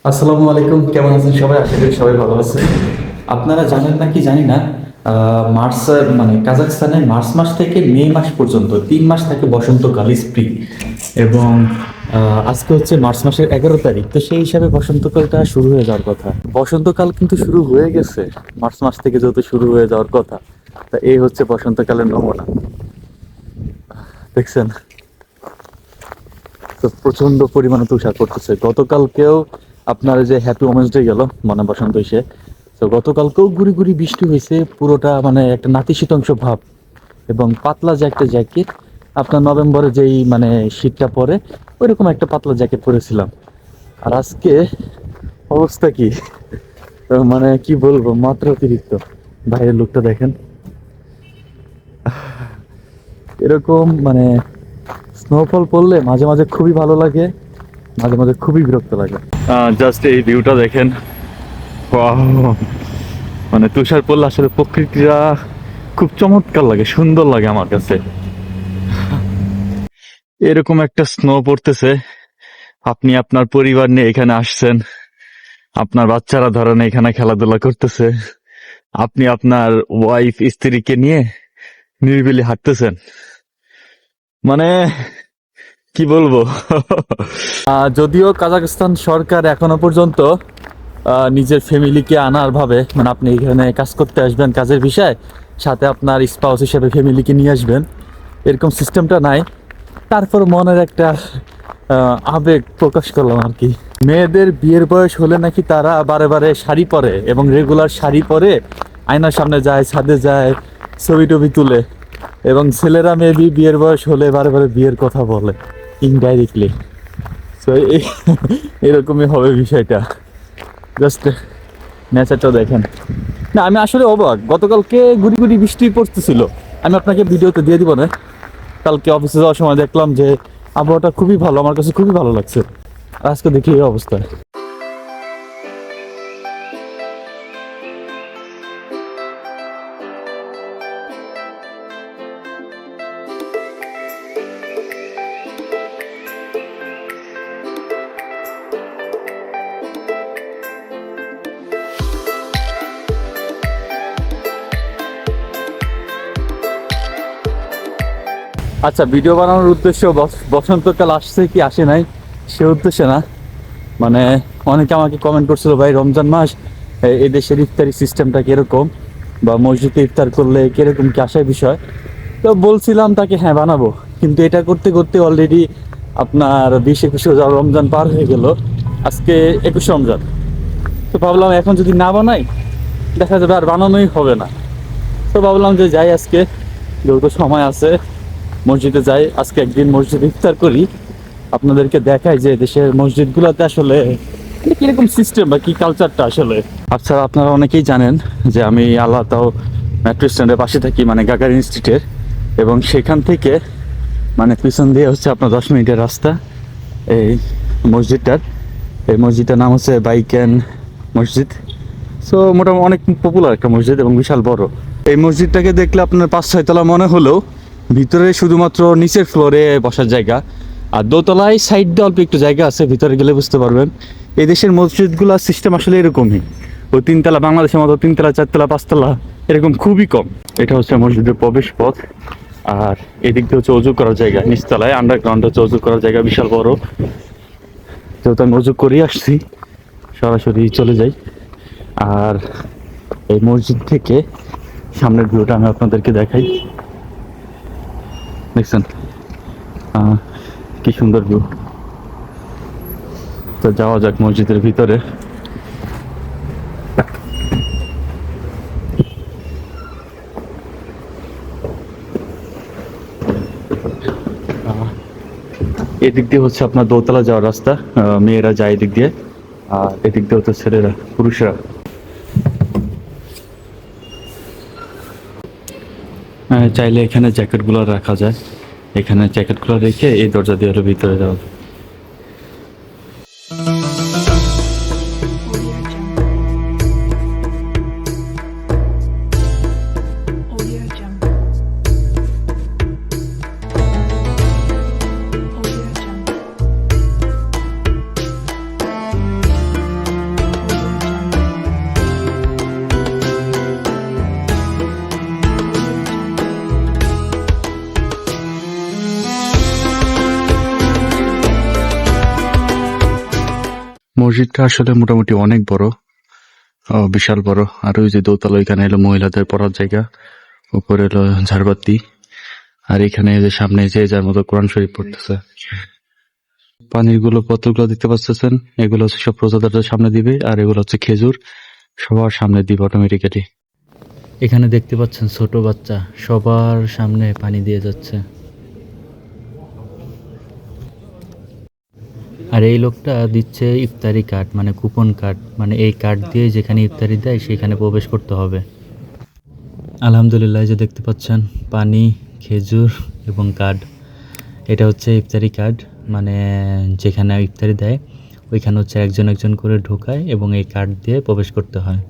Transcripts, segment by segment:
আসসালামু আলাইকুম, কেমন আছেন সবাই? আশা করি সবাই ভালো আছে। আপনারা জানেন নাকি জানি না, মার্চ মানে কাজাখস্তানে মার্চ মাস থেকে মে মাস পর্যন্ত 3 মাস থাকে বসন্তকাল, স্প্রিং। এবং আজকে হচ্ছে মার্চ মাসের 11 তারিখ, তো সেই হিসাবে বসন্তকালটা শুরু হয়ে যাওয়ার কথা। বসন্তকাল কিন্তু শুরু হয়ে গেছে মার্চ মাস থেকে, যেহেতু শুরু হয়ে যাওয়ার কথা। তা এই হচ্ছে বসন্তকালের নমুনা, দেখছেন? তো প্রচন্ড পরিমাণে তুষার পড়তেছে। গতকালকেও আপনার যে হ্যাপি ওমেন্স ডে গেল, মানে বসন্ত এসে, তো গতকালকেও গুড়ি গুড়ি বৃষ্টি হয়েছে, পুরোটা মানে একটা নাতিশীতোষ্ণ ভাব। এবং পাতলা যে একটা জ্যাকেট, আপনার নভেম্বরে যেই মানে শীতটা পরে, ওইরকম একটা পাতলা জ্যাকেট পরেছিলাম। আর আজকে অবস্থা কি, মানে কি বলবো, মাত্রা অতিরিক্ত। বাইরের লোকটা দেখেন, এরকম মানে স্নোফল পড়লে মাঝে মাঝে খুবই ভালো লাগে, মাঝে মাঝে খুবই বিরক্ত লাগে। জাস্ট এই ভিউটা দেখেন। Wow! মানে তুষার পড়লে আসলে প্রকৃতিটা খুব চমৎকার লাগে, সুন্দর লাগে আমার কাছে। এরকম একটা স্নো পড়তেছে, আপনি আপনার পরিবার নিয়ে এখানে আসছেন, আপনার বাচ্চারা ধরেন এখানে খেলাধুলা করতেছে, আপনি আপনার ওয়াইফ স্ত্রীকে নিয়ে নিরিবিলি হাঁটতেছেন, মানে কি বলবো। যদিও কাজাখস্তান সরকার এখনো পর্যন্ত নিজের ফ্যামিলিকে আনার ভাবে, মানে আপনি এখানে কাজ করতে আসবেন কাজের বিষয়, সাথে আপনার স্পাউস হিসেবে ফ্যামিলিকে নিয়ে আসবেন, এরকম সিস্টেমটা নাই। তারপর মনের একটা আবেগ প্রকাশ করলাম আর কি। মেয়েদের বিয়ের বয়স হলে নাকি তারা বারে বারে শাড়ি পরে, এবং রেগুলার শাড়ি পরে আয়নার সামনে যায়, ছাদে যায়, ছবি টবি তুলে। এবং ছেলেরা মেবি বিয়ের বয়স হলে বারে বারে বিয়ের কথা বলে, ইনডাইরেক্টলি। তো এরকমই হবে বিষয়টা। জাস্ট নেচারটা দেখেন। না, আমি আসলে অবাক, গতকালকে গুড়ি গুড়ি বৃষ্টি পড়তেছিল, আমি আপনাকে ভিডিওতে দিয়ে দিব না। কালকে অফিসে যাওয়ার সময় দেখলাম যে আবহাওয়াটা খুবই ভালো, আমার কাছে খুবই ভালো লাগছে। আর আজকে দেখি এই অবস্থা। আচ্ছা, ভিডিও বানানোর উদ্দেশ্য বসন্তকাল আসছে কি আসে নাই সে উদ্দেশ্যে না। মানে অনেকে আমাকে কমেন্ট করছিল, ভাই রমজান মাস, এই দেশের ইফতারি সিস্টেমটা কিরকম, বা মসজিদে ইফতার করলে কিরকম কি আসার বিষয়। তো বলছিলাম তাকে, হ্যাঁ বানাবো, কিন্তু এটা করতে করতে অলরেডি আপনার 20-21 রমজান পার হয়ে গেল। আজকে 21 রমজান। তো ভাবলাম এখন যদি না বানাই, দেখা যাবে আর বানানোই হবে না। তো ভাবলাম যে যাই আজকে, যেহেতু সময় আছে, মসজিদে যাই আজকে, একদিন মসজিদে ইফতার করি, আপনাদেরকে দেখাই যে দেশের মসজিদগুলোতে আসলে কিরকম সিস্টেম বা কি কালচারটা আসলে। আচ্ছা, আপনারা অনেকেই জানেন যে আমি আল্লাহ তাও মেট্রো স্ট্যান্ডের পাশে থাকি, মানে গাগারিন স্ট্রিটের। এবং সেখান থেকে মানে পিছন দিয়ে হচ্ছে আপনার 10 মিনিটের রাস্তা এই মসজিদটার। এই মসজিদটার নাম হচ্ছে বাইকেন মসজিদ। সো মোটামুটি অনেক পপুলার একটা মসজিদ এবং বিশাল বড়। এই মসজিদটাকে দেখলে আপনার 5-6 তলা মনে হলেও ভিতরে শুধুমাত্র নিচের ফ্লোরে বসার জায়গা, আর দোতলায় সাইড দিয়ে অল্প একটু জায়গা আছে, ভিতরে গেলে বুঝতে পারবেন। এই দেশের মসজিদগুলোর সিস্টেম আসলে এরকমই, ওই 3 তলা, বাংলাদেশের মতো 3 তলা 4 তলা 5 তলা এরকম খুবই কম। এটা হচ্ছে মসজিদের প্রবেশ পথ। আর এদিক দিয়ে হচ্ছে অজু করার জায়গা, নিচতলায় আন্ডারগ্রাউন্ড হচ্ছে অজু করার জায়গা, বিশাল বড়। যেহেতু আমি অজু করেই আসছি, সরাসরি চলে যাই। আর এই মসজিদ থেকে সামনের ভিউটা আমি আপনাদেরকে দেখাই, দেখছেন কি সুন্দর ভিউ। তো যাওয়া যাক মসজিদের ভিতরে। এদিক দিয়ে হচ্ছে আপনার দোতলা যাওয়ার রাস্তা, মেয়েরা যায় এদিক দিয়ে, আর এদিক দিয়ে হচ্ছে ছেলেরা, পুরুষরা। চাইলে এখানে জ্যাকেটগুলো রাখা যায়, এখানে জ্যাকেটগুলো রেখে এই দরজা দিয়ে হলো ভিতরে যাওয়া যায়। Audio Jungle. Audio Jungle. মসজিদটা আসলে মোটামুটি অনেক বড়, বিশাল বড়। আর ওই যে দোতলা, ওইখানে এলো মহিলাদের পড়ার জায়গা, উপরে এলো ঝাড়বাতি, আর এখানে যে সামনে যে যার মতো কোরআন শরীফ পড়তেছে। পানির গুলো বোতলগুলো দেখতে পাচ্ছেন, এগুলো হচ্ছে সব রোজাদারদের সামনে দিবে, আর এগুলো হচ্ছে খেজুর সবার সামনে দিবে অটোমেটিক্যালি। এখানে দেখতে পাচ্ছেন ছোট বাচ্চা সবার সামনে পানি দিয়ে যাচ্ছে। আর এই লোকটা দিচ্ছে ইফতারি কার্ড, মানে কুপন কার্ড, মানে এই কার্ড দিয়ে যেখানে ইফতারি দেয় সেখানে প্রবেশ করতে হবে। আলহামদুলিল্লাহ, এই যে দেখতে পাচ্ছেন পানি, খেজুর এবং কার্ড, এটা হচ্ছে ইফতারি কার্ড, মানে যেখানে ইফতারি দেয় ওইখানে হচ্ছে একজন একজন করে ঢোকায় এবং এই কার্ড দিয়ে প্রবেশ করতে হয়।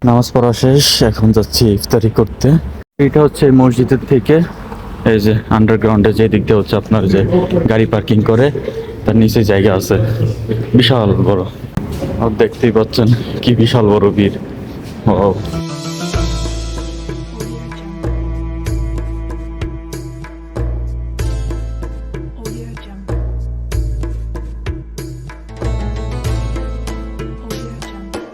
নামাজ পড়া শেষ, এখন যাচ্ছি ইফতারি করতে। এটা হচ্ছে মসজিদের থেকে এই যে আন্ডারগ্রাউন্ডে যে দিক দিয়ে হচ্ছে আপনার যে গাড়ি পার্কিং করে তার নিচে জায়গা আছে, বিশাল বড়। আর দেখতেই পাচ্ছেন কি বিশাল বড় ভিড়। ও Audio Jungle. Audio Jungle.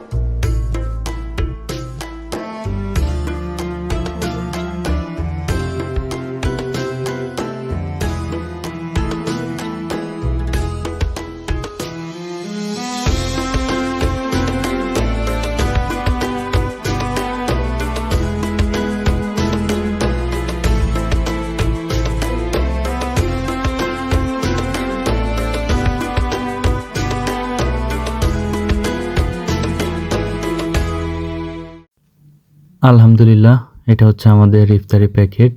আলহামদুলিল্লাহ, এটা হচ্ছে আমাদের ইফতারি প্যাকেট।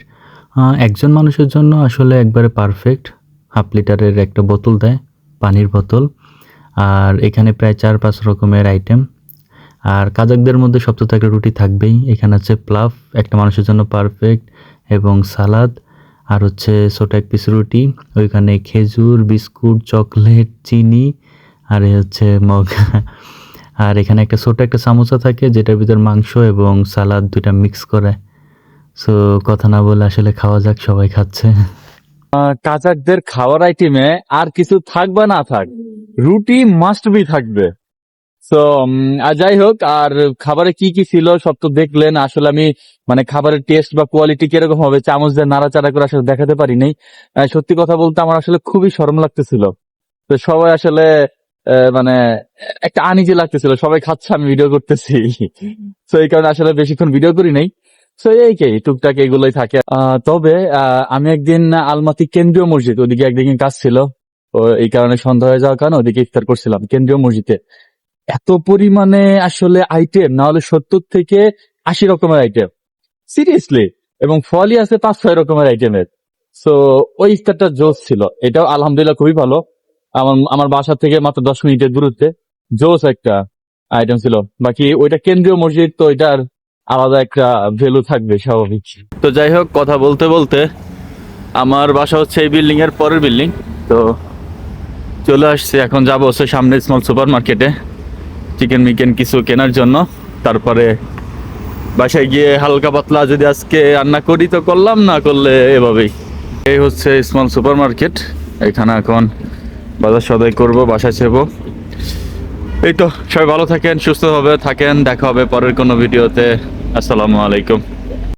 একজন মানুষের জন্য আসলে একবারে পারফেক্ট। 1/2 লিটারের একটা বোতল দেয়, পানির বোতল। আর এখানে প্রায় 4-5 রকমের আইটেম। আর কাজাকদের মধ্যে সবচেয়ে একটা রুটি থাকবেই। এখানে আছে প্লাফ, একটা মানুষের জন্য পারফেক্ট, এবং সালাদ, আর হচ্ছে ছোট এক পিস রুটি। ওইখানে খেজুর, বিস্কুট, চকলেট, চিনি, আর এ হচ্ছে মগ। আর এখানে একটা ছোট একটা সামোসা থাকে যেটার ভিতর মাংস এবং সালাদ দুইটা মিক্স করে। সো কথা না বলে আসলে খাওয়া যাক, সবাই খাচ্ছে। কাজাকদের খাওয়ার আইটেমে আর কিছু থাক বা না থাক, রুটি মাস্ট বি থাকবে। তো যাই হোক, আর খাবারে কি কি ছিল সব তো দেখলেন। আসলে আমি মানে খাবারের টেস্ট বা কোয়ালিটি কিরকম হবে চামচ দিয়ে নাড়াচাড়া করে আসলে দেখাতে পারি নাই। সত্যি কথা বলতে আমার আসলে খুবই শরম লাগতেছিল। তো সবাই আসলে মানে একটা আনইজি লাগতেছিল, সবাই খাচ্ছে আমি ভিডিও করতেছি। তো এই কারণে আসলে বেশিক্ষণ ভিডিও করি নাই। তো এই কে টুকটাক এগুলোই থাকে। তবে আমি একদিন আলমাতি কেন্দ্রীয় মসজিদ, ওদিকে একদিন কাজ ছিল, তো এই কারণে সন্ধ্যা হয়ে যাওয়ার কারণে ওদিকে ইফতার করছিলাম কেন্দ্রীয় মসজিদে। এত পরিমাণে আসলে আইটেম, না হলে 70 থেকে 80 রকমের আইটেম, সিরিয়াসলি। এবং ফলই আছে 5-6 রকমের আইটেমের। সো ওই ইফতারটা জোস ছিল, এটাও আলহামদুলিল্লাহ খুবই ভালো। আমার বাসা থেকে মাত্র 10 মিনিটের দূরত্বে, জোস একটা আইটেম ছিল। বাকি ওইটা কেন্দ্রীয় মসজিদ, তো এটার আলাদা একটা ভ্যালু থাকবে স্বাভাবিক। তো যাই হোক, কথা বলতে বলতে আমার বাসা হচ্ছে এই বিল্ডিং এর পরের বিল্ডিং। তো চলে আসছে, এখন যাবো হচ্ছে সামনে স্মল সুপার মার্কেটে চিকেন মিকেন কিছু কেনার জন্য। তারপরে বাসায় গিয়ে হালকা পাতলা যদি আজকে রান্না করি তো করলাম, না করলে এভাবেই। এই হচ্ছে স্মল সুপার মার্কেট, এখানে এখন বাজার সদাই করবো, বাসায় যাবো। এই তো, সবাই ভালো থাকেন, সুস্থভাবে থাকেন, দেখা হবে পরের কোনো ভিডিওতে। আসসালামু আলাইকুম।